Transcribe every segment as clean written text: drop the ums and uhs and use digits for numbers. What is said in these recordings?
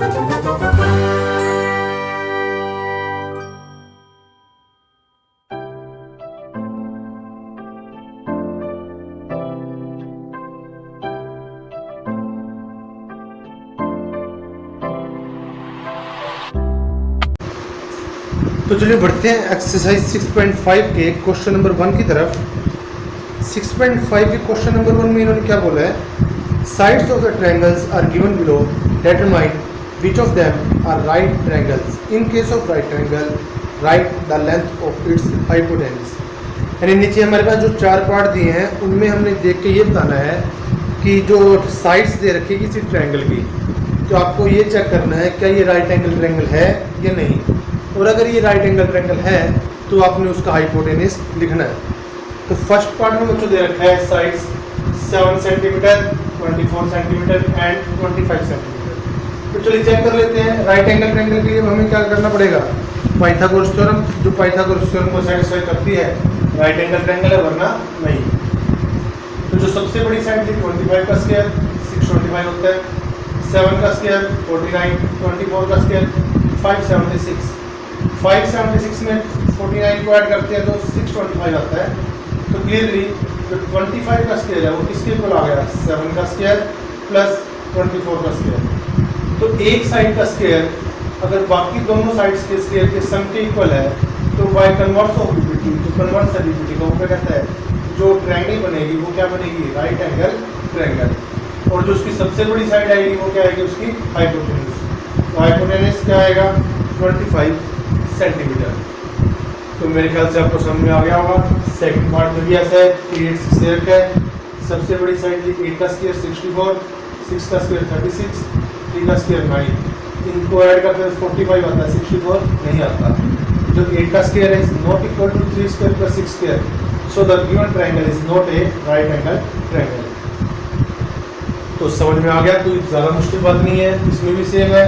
तो चलिए बढ़ते हैं एक्सरसाइज 6.5 के क्वेश्चन नंबर 1 की तरफ। 6.5 के क्वेश्चन नंबर 1 में इन्होंने क्या बोला है, sides of the triangles are given below, determine which of them are right triangles, in case of right triangle write the length of its hypotenuse. यानी नीचे हमारे पास जो 4 पार्ट दिए हैं उनमें हमने देख के ये बताना है कि जो साइड्स दे रखी है किसी ट्रायंगल की, तो आपको ये चेक करना है क्या ये राइट एंगल ट्रायंगल है या नहीं, और अगर ये राइट एंगल ट्रायंगल है तो आपने उसका हाइपोटेन्यूज लिखना है। तो फर्स्ट पार्ट में मुझे दे रखा है sides 7 centimetre, 24 centimetre and 25 centimetre. तो चलिए चेक कर लेते हैं। राइट एंगल ट्रायंगल के लिए हमें क्या करना पड़ेगा, पाइथागोरस थ्योरम, जो पाइथागोरस थ्योरम को सेटिस्फाई करती है राइट एंगल ट्रायंगल है, वरना नहीं। तो जो सबसे बड़ी साइड थी 25 का स्क्वायर 625 होता है, 7 का स्क्वायर 49, 24 का स्क्वायर 576। 576 में 49 को ऐड करते हैं तो 625 आता है। तो क्लियरली जो 25 का स्क्वायर है वो किसके इक्वल आ गया, 7 का स्क्वायर प्लस 24 का स्क्वायर। तो एक साइड का स्क्वायर अगर बाकी दोनों साइड्स के स्क्वायर के सम के इक्वल है तो बाय कन्वर्स ऑफ डीपीटी, जो कन्वर्स है डीपीटी का, वो क्या कहता है, जो ट्रायंगल बनेगी वो क्या बनेगी, राइट एंगल ट्रायंगल। और जो उसकी सबसे बड़ी साइड आएगी वो क्या आएगी, उसकी हाइपोटेन्यूज। तो हाइपोटेन्यूज क्या आएगा, 25 सेंटीमीटर। तो मेरे ख्याल से आपको समझ में आ गया होगा। सेकंड पार्ट में भी ऐसा है, 8 स्क्वायर का है, सबसे बड़ी साइड थी 8 का स्क्वायर 64, 6 का स्क्वायर 36, 3 का स्क्वायर 9, इनको ऐड करते हैं 45 आता है, 64 नहीं आता। जो 8 का स्क्वायर है is not equal to 3 square plus 6 square, so the given triangle is not a right angle triangle. तो समझ में आ गया, कोई ज़्यादा मुश्किल बात नहीं है। इसमें भी सेम है,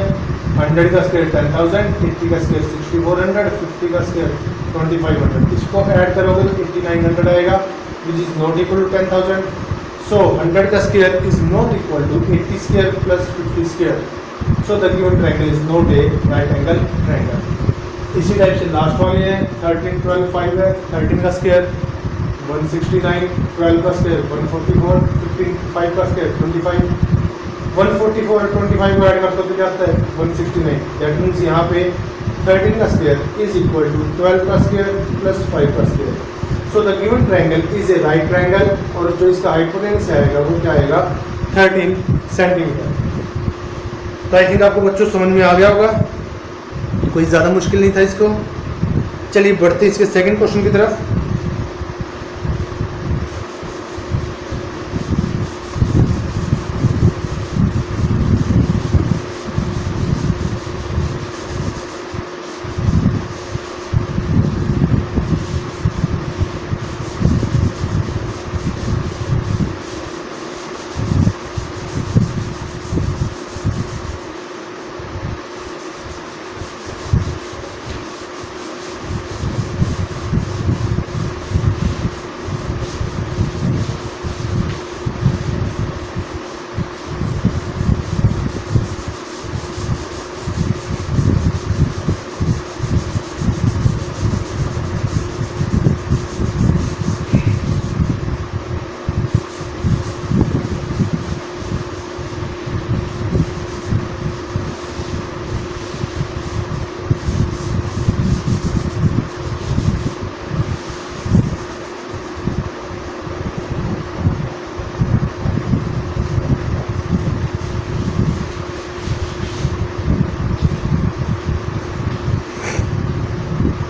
100 का स्क्वायर 10,000, 80 का स्क्वायर 6400, 50 का स्क्वायर 2500। इसको ऐड करोगे तो 8900 आएगा, which is not equal to 10,000। So 100 का square is not equal to 80 square plus 50 square, so the given triangle is not a right angle triangle. इसी टाइप से लास्ट वाले हैं 13, 12, 5 है, 13 का स्क्वायर 169, 12 का स्क्वायर 144, 15, 5 का स्क्वायर 25, 144 और 25 को ऐड करते तो क्या आता है 169। दैट मीन्स यहाँ पे 13 का स्क्वायर इज इक्वल टू 12 का स्क्वायर प्लस 5 का square. So the given triangle is a right triangle, और जो इसका हाइपोटेन्यूज आएगा वो क्या आएगा, 13 सेंटीमीटर। तो आई थिंक आपको बच्चों समझ में आ गया होगा, कोई ज़्यादा मुश्किल नहीं था इसको। चलिए बढ़ते इसके सेकंड क्वेश्चन की तरफ।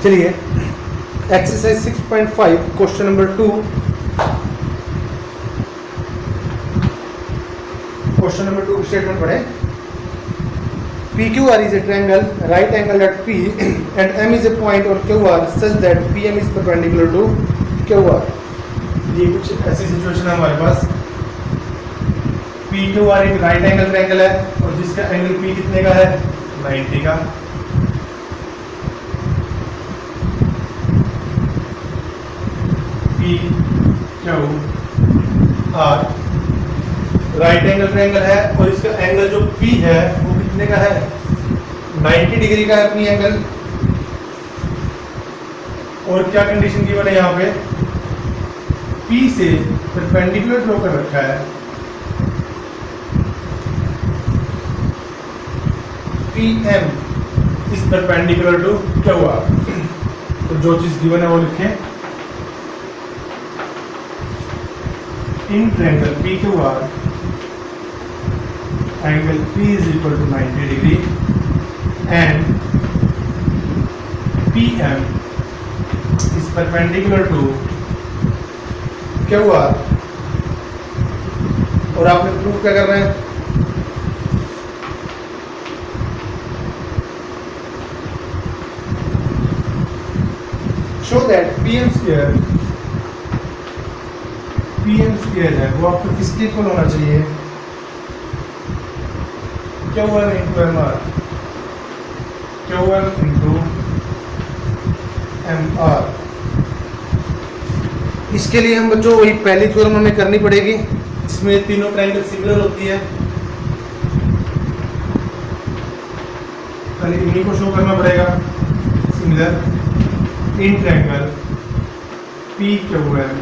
चलिए exercise 6.5 question number 2। Question number 2 statement पढ़े। PQR is a triangle, right angle at P and M is a point on QR such that PM is perpendicular to QR। ये कुछ ऐसी सिचुएशन है हमारे पास। PQR एक राइट एंगल ट्रायंगल है और जिसका एंगल P कितने का है, 90 का। PQR राइट एंगल ट्रायंगल है और इसका एंगल जो P है वो कितने का है, 90 डिग्री का है अपनी एंगल। और क्या कंडीशन गिवन है यहाँ पे, P से परपेंडिकुलर ड्रॉ कर रखा है, PM is perpendicular to QR। तो जो चीज गिवन है वो लिखें, in triangle PQR angle P is equal to 90 degree and PM is perpendicular to QR। और आपने प्रूफ क्या करना है, शो दैट PM स्क्वायर है वो आपको किसके इक्वल होना चाहिए, Q1 into MR, Q1 into MR। इसके लिए हम बच्चों वही पहली थ्योरम हमें करनी पड़ेगी जिसमें तीनों ट्रायंगल सिमिलर होती है, पहले इन्हीं को शो करना पड़ेगा similar in triangle PQM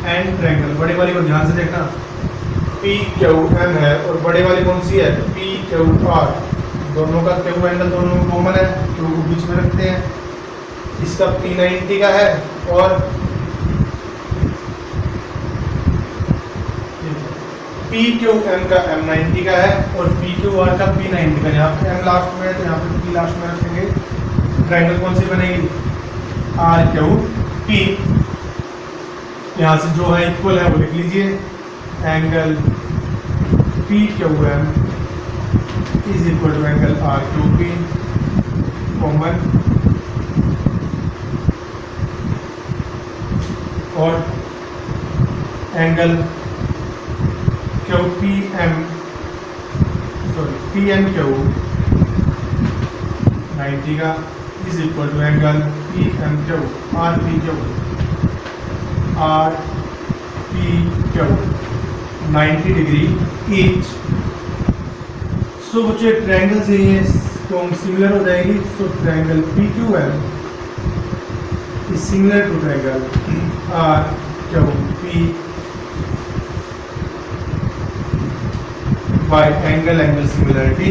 and triangle. बड़े वाली को ध्यान से देखना, PQM है और बड़े वाली कौन सी है, PQR। दोनों का Q एंगल दोनों कॉमन है, Q को बीच में रखते हैं। इसका P90 का है और PQM का M90 का है और PQR का P90 का। यहाँ पे M लास्ट में है तो यहाँ पे P लास्ट में रखेंगे। ट्रायंगल कौन सी बनेगी, RQP। यहाँ से जो है इक्वल है वो लिख लीजिए, angle PQM is equal to angle RQP common, और एंगल PMQ 90 का is equal to angle PMQ RPQ 90 degree each. So बच्चे ट्रायंगल से ये सिमिलर हो जाएगी। So triangle PQM is similar to triangle RQP by angle similarity.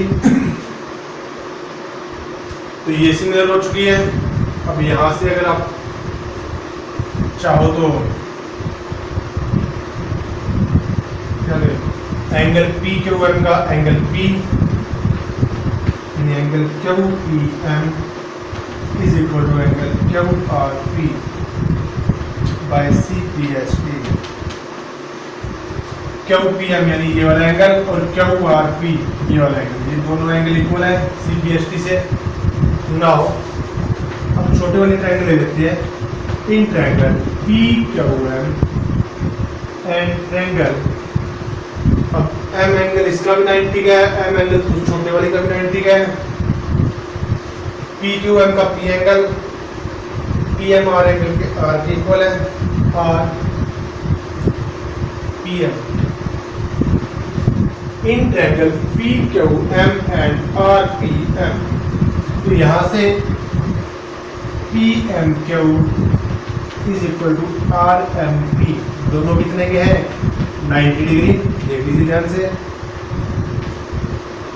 तो ये similar हो चुकी है। अब यहां से अगर आप चाहो तो क्या करें, एंगल PQM का angle P angle QPM is equal to angle QRP by CPHP। QPM यानी ये वाला एंगल और QRP ये वाला एंगल, ये दोनों एंगल इक्वल है CPHT से। नाउ हम छोटे वाले ट्रायंगल ले लेते हैं, इन ट्रायंगल PQM एंड ट्रायंगल। अब M एंगल इसका भी 90 का है, M एंगल छोटे वाले का भी 90 का है। PQM का P एंगल PMR एंगल के R के इक्वल है, और PM in triangle PQM and RPM। तो यहाँ से PMQ is equal to RMP, दोनों कितने के हैं 90 डिग्री। देख लीजिए ध्यान से,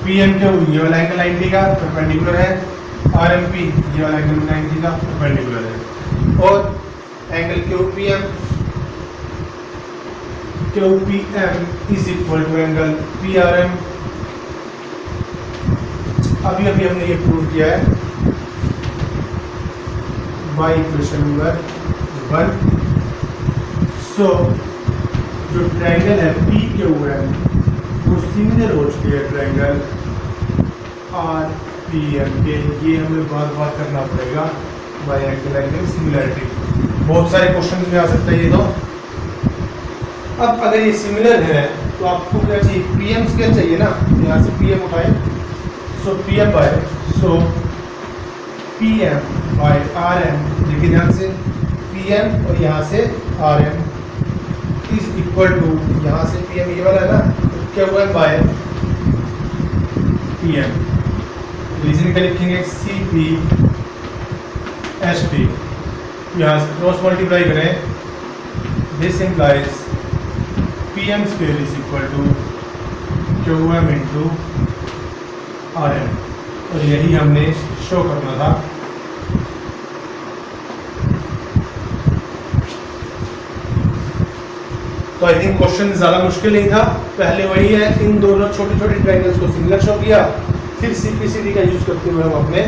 PMQ ये वाला एंगल 90 का परपेंडिकुलर है, RMP ये वाला एंगल 90 का परपेंडिकुलर है, और angle QPM is equal to angle PRM। अभी हमने ये प्रूव किया है बाय इक्वेशन नंबर 1। सो जो ट्रायंगल है PQM वो सिमिलर हो चुकी है ट्रायंगल RPM के। ये हमें बार बार करना पड़ेगा बाय एंगल सिमिलरिटी। बहुत सारे क्वेश्चन में आ सकता है ये। तो अब अगर ये सिमिलर है तो आपको क्या चाहिए, PM स्क्वायर चाहिए ना। यहाँ से PM उठाए, सो PM बाय RM। देखिए ध्यान से, PM और यहाँ से RM इज इक्वल टू, यहाँ से PM ये वाला है ना, तो QM बाय PM। रीजन का लिखेंगे CPHT। यहाँ से क्रॉस मल्टीप्लाई करें, this implies PM square is equal to QM into RM, और यही हमने शो करना था। तो आई थिंक क्वेश्चन ज़्यादा मुश्किल नहीं था, पहले वही है, इन दोनों छोटी छोटी ट्रायंगल्स को सिमिलर शो किया, फिर CPCD का यूज़ करते हुए हम अपने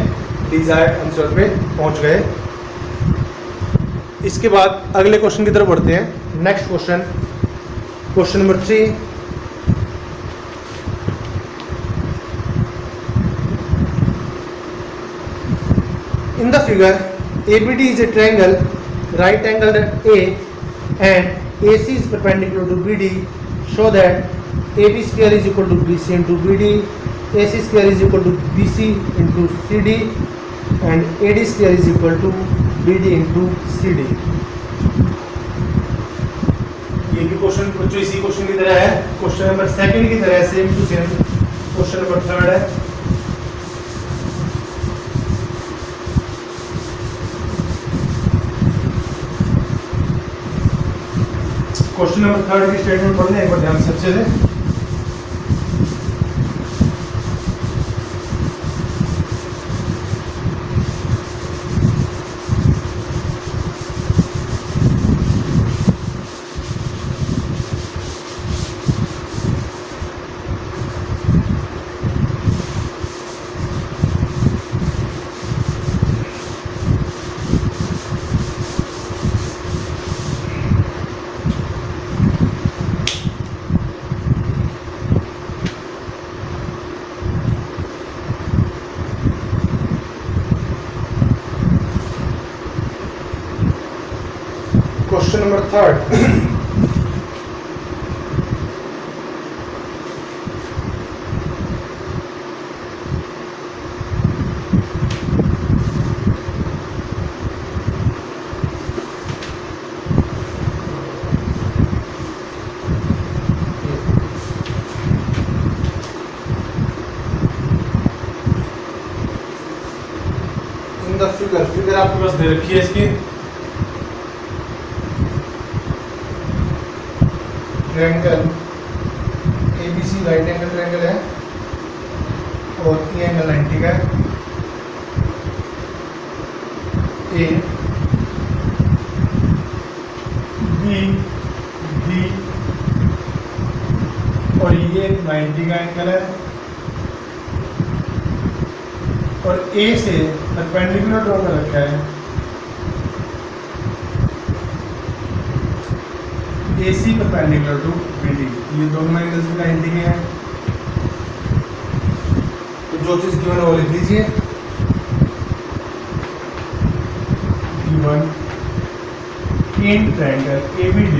डिजायर्ड आंसर पे पहुंच गए। इसके बाद अगले क्वेश्चन की तरफ बढ़ते हैं। Next question, question number 3। In the figure, ABD is a triangle, right angled at A and AC is perpendicular to BD. Show that AB square is equal to BC into BD, AC square is equal to BC into CD, and AD square is equal to BD into CD. ये भी question बच्चों इसी question की तरह है, question number 2 की तरह same to same question number 3 है। क्वेश्चन नंबर 3 की स्टेटमेंट पढ़ लें एक बार ध्यान से अच्छे से। Question number 3. In the figure आपके पास दे रखी है इसकी, triangle ABC right angle triangle है और E एंगल 90 का है। A B D और ये 90 का एंगल है, और A से परपेंडिकुलर ड्रॉ कर रखा है। AC परपेंडिकुलर टू BD, ये दोनों एंगल्स भी 90 के हैं। तो जो चीज़ गिवन है वो लिख लीजिए। Given in triangle ABD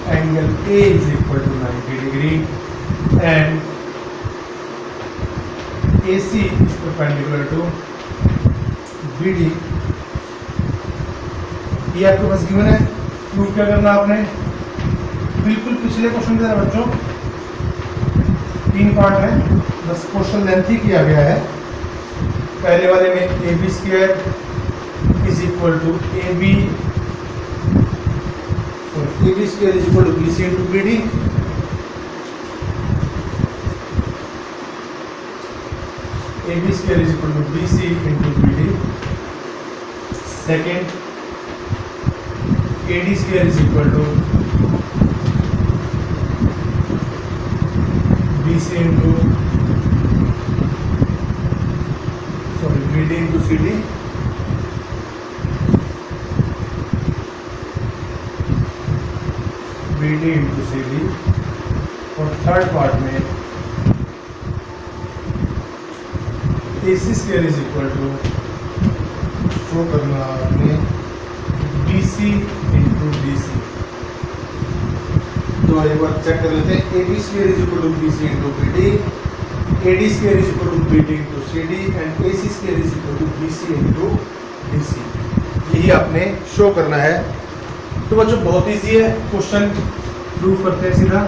angle A is equal to 90 degree and AC is perpendicular to BD। ये आपके पास गिवन है। प्रूफ क्या करना आपने, बिल्कुल पिछले क्वेश्चन की तरह बच्चों 3 पार्ट है, बस क्वेश्चन लेंथी किया गया है। पहले वाले में AB square is equal to AB square is equal to BC into BD, AB square is equal to BC into BD। Second AD square is equal to BC into BD into CD, BD into CD। और third part में AC square is equal to show करना आपने BC into DC। तो एक बार check कर लेते हैं। AB square is equal to BC into BD, AD square is equal to BD into CD and AC square is equal to BC into DC। यही आपने show करना है। तो बच्चों बहुत इजी है, क्वेश्चन प्रूफ करते हैं सीधा।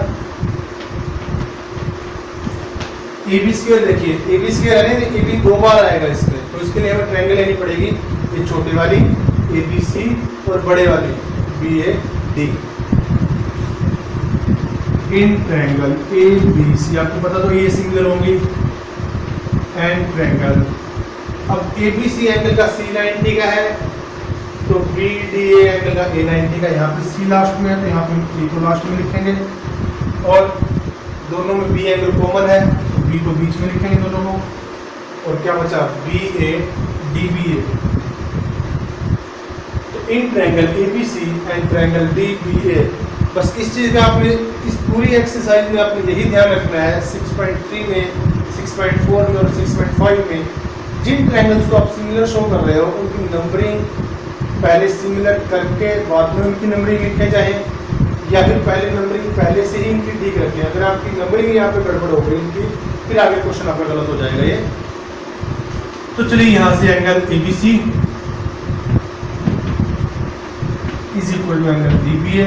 ए बी स्क्वायर देखिए, ए बी स्क्वायर है ना, ए बी 2 बार आएगा इसमें, तो इसके लिए हमें ट्रायंगल लेनी पड़ेगी, ये छोटी वाली ए बी सी और बड़े वाली B A D. In triangle A B C आपको पता तो ये सिमिलर होंगी एंड ट्रायंगल। अब ए बी सी एंगल का सी 90 का है, तो बी डी ए एंगल का ए 90 का, यहाँ पे सी लास्ट में है तो यहाँ पे ए को लास्ट में लिखेंगे, और दोनों में बी एंगल कॉमन है तो बी को बीच में लिखेंगे दोनों को, और क्या बचा B A D B A. तो इन triangle A B C and triangle D B A, बस इस चीज़ में आपने इस पूरी एक्सरसाइज में आपने यही ध्यान रखना है 6.3 में, 6.4 में और 6.5 में जिन ट्रायंगल्स को आप सिमिलर शो कर रहे हो उनकी नंबरिंग पहले सिमिलर करके बाद में उनकी नंबरिंग लिखे जाए, या फिर पहले नंबरिंग पहले से ही इनकी ठीक रखें। अगर आपकी नंबरिंग यहाँ पे गड़बड़ हो गई इनकी, फिर आगे क्वेश्चन आपका गलत हो जाएगा ये। तो चलिए यहाँ से angle A B C is equal to angle D B A,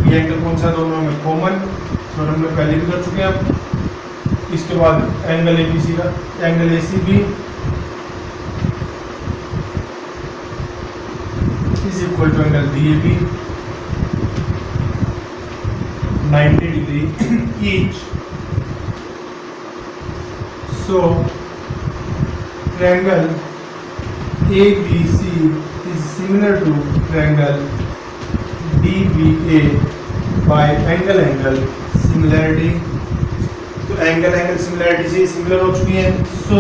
ये एंगल कौन सा दोनों में कॉमन, तो हमने पहले भी कर चुके हैं। अब इसके बाद एंगल ए बी सी का angle A C B is equal to angle D A B 90 degree each. So triangle A B C is similar to triangle D B A by angle similarity. तो angle similarity से similar हो चुकी है। सो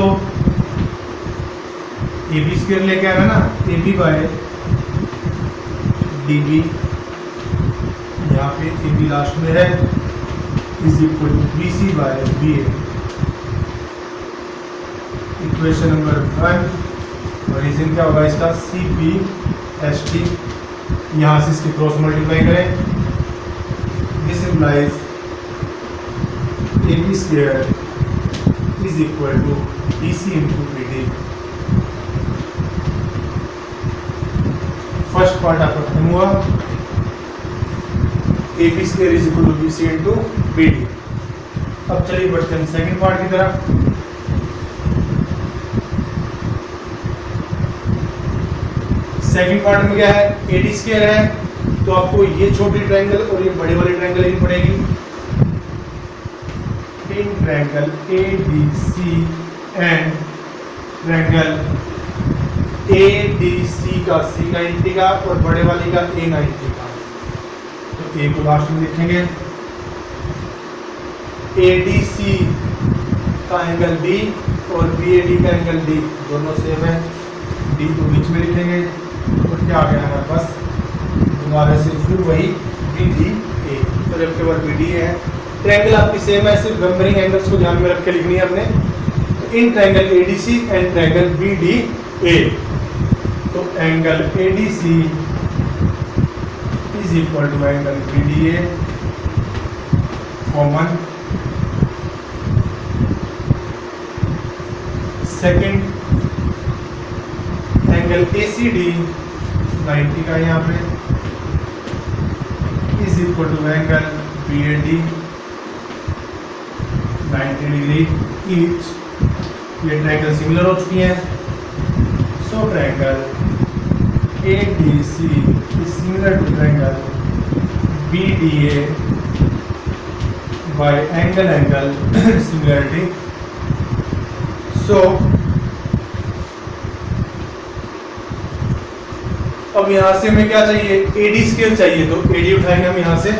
ए B square लेके आना ना, A B by D B, यहाँ पे ए बी लास्ट में है, is equal to B C by B A. Equation number 1, reason क्या होगा इसका, सी पी एस टी, यहाँ से इसके क्रॉस मल्टीप्लाई करें, this implies A B square is equal to B C into B D. First part आपका खत्म हुआ, A B square is equal to B C into B D. अब चलिए बढ़ते हैं सेकेंड पार्ट की तरफ। सेकेंड पार्ट में क्या है, ए डी स्क्वायर है, तो आपको ये छोटी ट्रायंगल और ये बड़ी वाली ट्रायंगल लेनी पड़ेगी। In triangle A D C and triangle A D C का सी 90 का और बड़े वाली का ए 90 का, तो ए को लास्ट में लिखेंगे। ए डी सी का एंगल डी और बी ए डी का एंगल डी दोनों सेम है, डी को बीच में लिखेंगे, और क्या आ गया हमारे पास दोबारा से फिर वही बी डी ए, तो लेफ्ट ओवर बी डी है। ट्रायंगल आपकी सेम है, सिर्फ नंबरिंग एंगल्स को ध्यान में रख के लिखनी है हमने। तो इन triangle A D C and triangle B D A, तो angle A D C is equal to angle B D A common. Second angle A C D 90 का यहाँ पे is equal to angle B A D 90 degree each. ये triangle similar हो चुकी हैं। So triangle A D C is similar to triangle B D A by angle similarity. So अब यहाँ से हमें क्या चाहिए, ए डी स्केल चाहिए, तो ए डी उठाएंगे हम यहाँ से।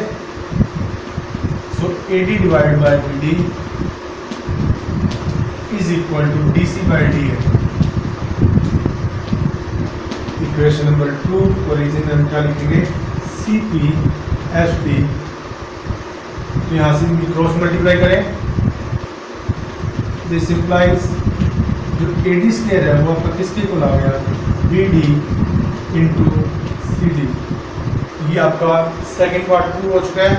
So A D divide by B D is equal to D C by D है। इक्वेशन नंबर 2 ओरिजिन में हम क्या लिखेंगे, सी पी एस डी, तो यहाँ से क्रॉस मल्टीप्लाई करें, दिस इम्प्लाइज जो ए डी स्केयर है वो आपका किसके को आ गया, B D into C D. ये आपका सेकेंड पार्ट प्रूव हो चुका है।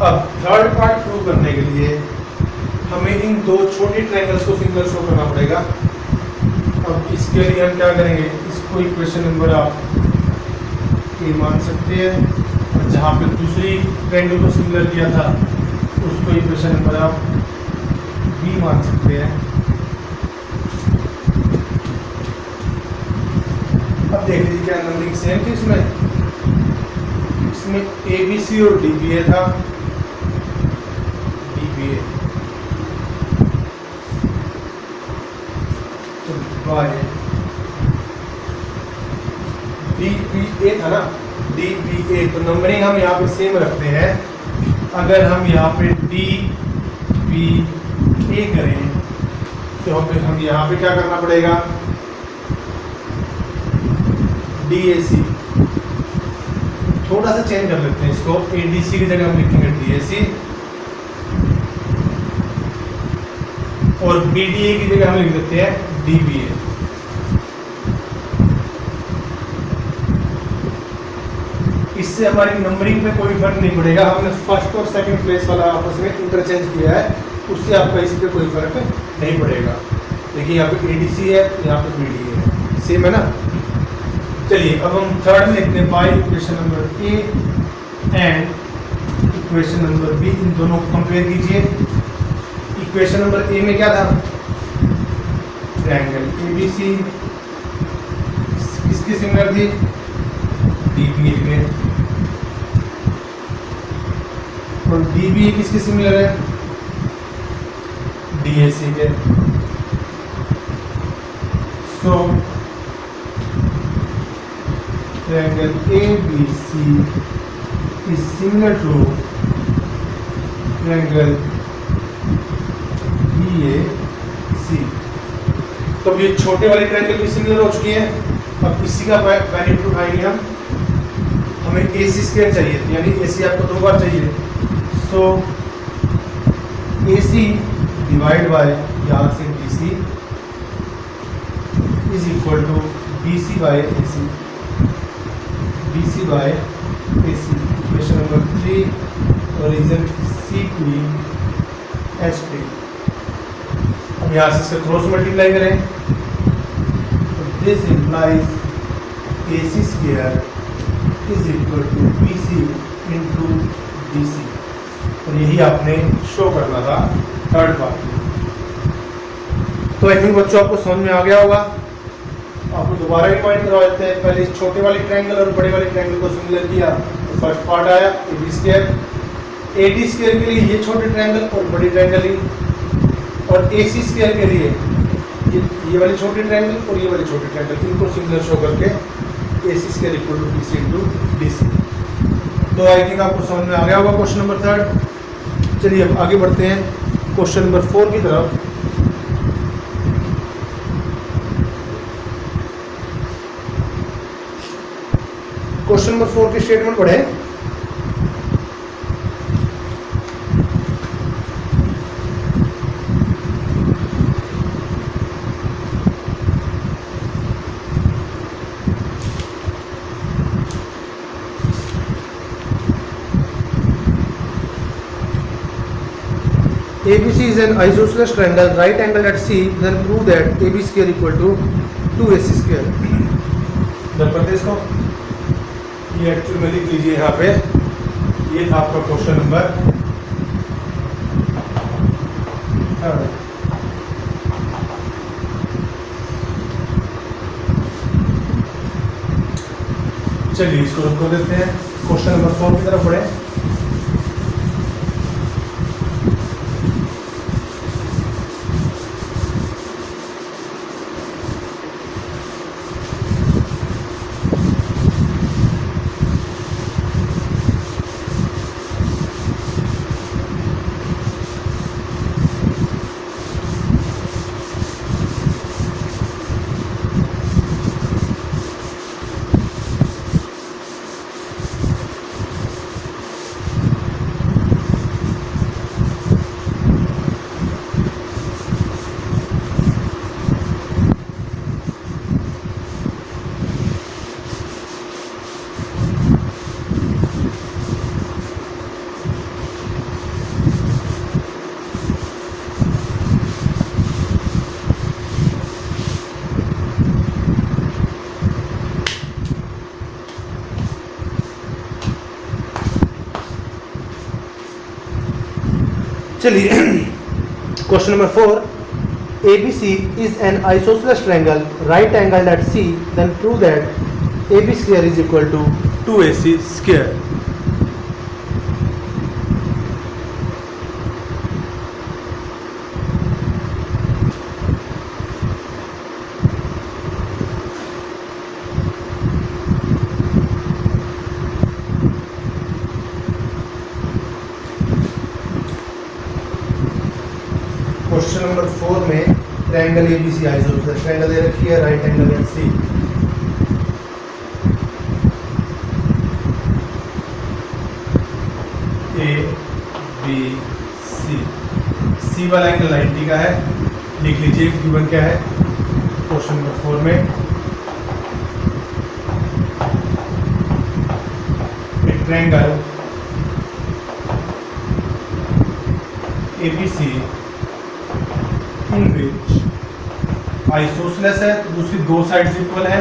अब थर्ड पार्ट प्रूव करने के लिए हमें इन दो छोटी ट्रायंगल्स को सिमिलर शो करना पड़ेगा। अब इसके लिए हम क्या करेंगे, इसको इक्वेशन नंबर आप ए मान सकते हैं, और जहाँ पे दूसरी ट्रायंगल को सिमिलर किया था उसको इक्वेशन नंबर आप बी मान सकते हैं। अब देख लीजिए क्या नंबरिंग सेम थी इसमें ए बी सी और डी बी ए था, डी बी ए तो बाय डी बी ए था ना, डी बी ए, तो नंबरिंग हम यहाँ पे सेम रखते हैं। अगर हम यहाँ पे डी बी ए करें तो हम यहाँ पे क्या करना पड़ेगा, डी ए सी, थोड़ा सा चेंज कर लेते हैं इसको, ए डी सी की जगह हम लिखेंगे डी ए सी, और बी डी ए की जगह हम लिख देते हैं डी बी ए। इससे हमारी नंबरिंग में कोई फर्क नहीं पड़ेगा, हमने फर्स्ट और सेकंड प्लेस वाला आपस में इंटरचेंज किया है, उससे आपका इस पे कोई फर्क नहीं पड़ेगा। देखिए यहाँ पे ए डी सी है, यहाँ पे बी डी ए है, सेम है ना। चलिए अब हम थर्ड में लिखते हैं by equation number A and equation number B, इन दोनों को कंपेयर कीजिए। इक्वेशन नंबर ए में क्या था, ट्रायंगल ए बी सी, किसकी सिमिलर थी, डी बी ए के, और डी बी ए किसकी सिमिलर है, डी ए सी के। सो triangle ABC is similar to triangle BAC। तो ये छोटे वाली ट्रायंगल भी सिमिलर हो चुकी है। अब इसी का बेनिफिट उठाएंगे हम, हमें AC स्क्वायर चाहिए, यानी AC आपको 2 बार चाहिए। सो AC डिवाइड बाय यहाँ से BC is equal to BC by AC, BC by AC। Equation number 3 origin CP H3। अब यहाँ से इसका क्रॉस मल्टीप्लाई करें, this implies AC square is equal to BC into BC, और यही आपने शो करना था थर्ड पार्ट में। तो आई थिंक बच्चों आपको समझ में आ गया होगा। आपको दोबारा रिमाइंड करवा देते हैं, पहले इस छोटे वाली ट्रायंगल और बड़े वाली ट्रायंगल को सिमिलर किया तो फर्स्ट पार्ट आया A B square, A D square के लिए ये छोटे ट्रायंगल और बड़ी ट्रायंगल ही, और ए सी स्क्वायर के लिए ये वाली छोटी ट्रायंगल और ये वाली छोटी ट्रायंगल, इनको सिमिलर शो करके A C square equal to B C into D C. तो आई थिंक आपको समझ में आ गया होगा क्वेश्चन नंबर थर्ड। चलिए अब आगे बढ़ते हैं क्वेश्चन नंबर 4 की तरफ। क्वेश्चन नंबर 4 की स्टेटमेंट पढ़े। ABC is an isosceles triangle, right angle at C, then prove that AB square equal to 2AC square। जब करते इसको, ये एक्चुअल में लिख लीजिए यहाँ पे, ये था आपका क्वेश्चन नंबर थर्ड। चलिए इसको रख देते हैं, क्वेश्चन नंबर 4 की तरफ बढ़े। चलिए question number 4, ABC is an isosceles triangle, right angle at C, then prove that AB square is equal to 2AC square. Question number 4 में ट्रायंगल ABC आइसोसेलेस ट्रायंगल दे रखी है, right angle at C. A B C वाला angle 90 का है। लिख लीजिए given क्या है क्वेश्चन नंबर 4 में। ट्रायंगल ABC इन विच आइसोसेलेस है, दूसरी दो साइड्स इक्वल है।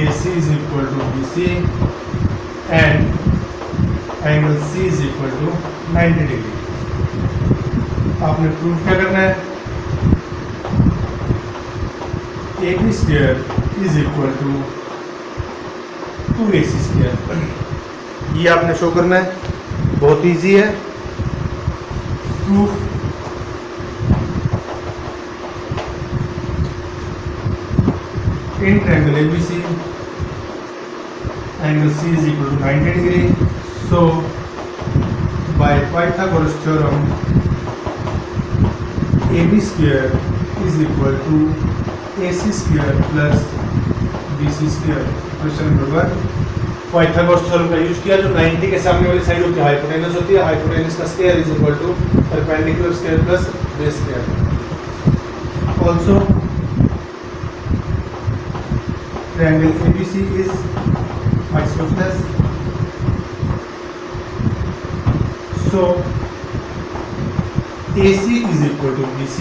AC is equal to BC and angle C is equal to 90 degree. आपने प्रूफ क्या करना है? AB square is equal to 2AC square। ये आपने शो करना है, बहुत इजी है। Proof in triangle ABC angle C is equal to 90 degree. So by Pythagoras theorem AB square is equal to AC square plus BC square। Question number 1 Pythagoras theorem का use किया। जो 90 के सामने वाली साइड होती है hypotenuse होती है, हाइपोटेनस का square is equal to perpendicular square plus base square. Also triangle ABC is isosceles, so AC is equal to BC।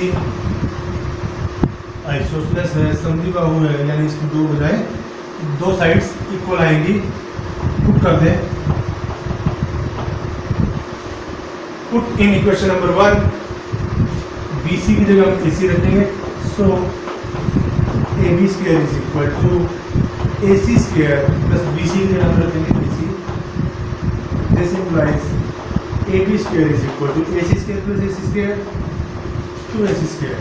Isosceles है, समद्वि बाहु है, यानी इसकी दो बजाय दो साइड्स इक्वल आएंगी। पुट कर दें, put in equation number 1 BC की जगह हम AC रखेंगे। So AB square is equal to AC square plus BC की जगह हम रखेंगे AC। This implies AB square is equal to AC square plus AC square 2AC square.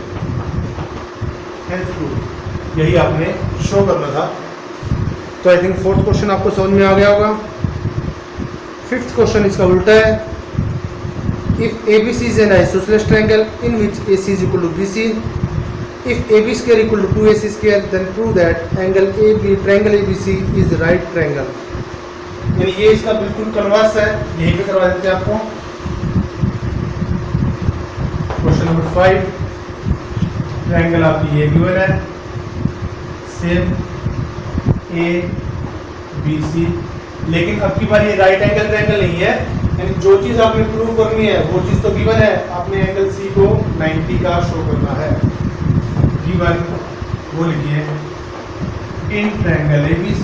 यही आपने शो करना था। तो आई थिंक फोर्थ क्वेश्चन आपको समझ में आ गया होगा। फिफ्थ क्वेश्चन इसका उल्टा है। If ABC is an isosceles triangle in which AC is equal to BC, if AB square equal to 2AC square, then prove that angle AB triangle ABC is right triangle. यानी ये इसका बिल्कुल converse है, यहीं पे करवा देते हैं आपको। क्वेश्चन नंबर 5 ट्रायंगल आपकी ये गिवन है, सेम ABC, लेकिन अब की बार ये राइट एंगल ट्रायंगल नहीं है। यानी जो चीज आपने प्रूव करनी है वो चीज तो गिवन है, आपने एंगल C को 90 का शो करना है। गिवन वो लिखिए in triangle ABC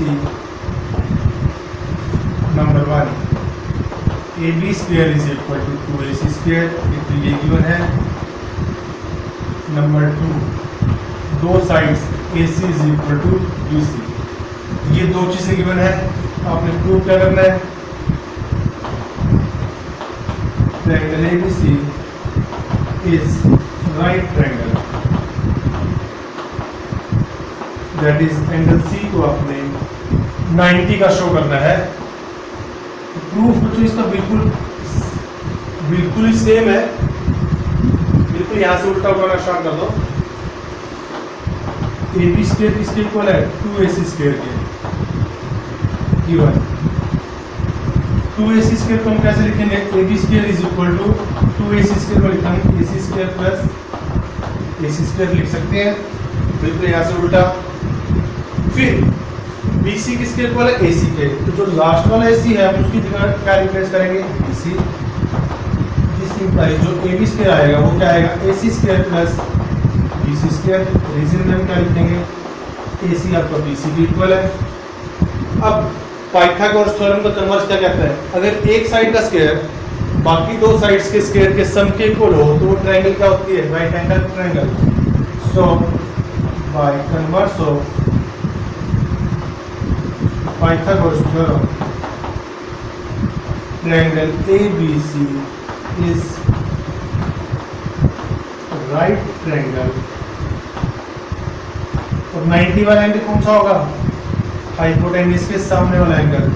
number 1 AB square is equal to 2AC square, ये गिवन है। नंबर 2 दो sides AC is equal to BC, ये दो चीजें गिवन है। आपने प्रूव क्या करना है? Triangle ABC is right triangle, that is angle C को आपने 90 का शो करना है। प्रूफ बच्चों इसका बिल्कुल ही सेम है। बिल्कुल यहाँ से उल्टा उठाना स्टार्ट कर दो। AB स्क्वायर किसके इक्वल है? 2AC स्क्वायर के। गिवन 2AC स्क्वायर को हम कैसे लिखेंगे? AB square is equal to 2AC square को लिखेंगे AC square plus AC square लिख सकते हैं, बिल्कुल यहाँ से उल्टा। फिर BC किसके इक्वल है? AC के। तो जो लास्ट वाला AC है हम उसकी जगह क्या रिप्लेस करेंगे? BC। दिस इंप्लाइज जो AB स्क्वायर आएगा वो क्या आएगा? AC square plus BC square. Reason में हम क्या लिखेंगे? AC आपका BC के इक्वल है। अब पाइथागोरस थ्योरम का कन्वर्स क्या कहता है? अगर एक साइड का स्क्वायर बाकी दो साइड्स के स्क्वायर के सम के इक्वल हो तो वो ट्रायंगल क्या होती है, right angle triangle. So by converse of Pythagoras theorem triangle ABC is right triangle. और 90 वाला एंगल कौन सा होगा, हाइपोटेन्यूज के सामने वाला angle,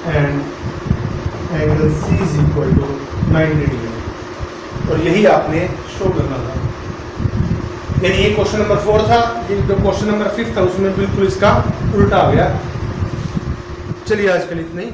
and angle C is equal to 90 degree. और यही आपने शो करना था। यानी ये क्वेश्चन नंबर 4 था, ये जो क्वेश्चन नंबर 5 था उसमें बिल्कुल इसका उल्टा आ गया। चलिए आज के लिए इतना ही।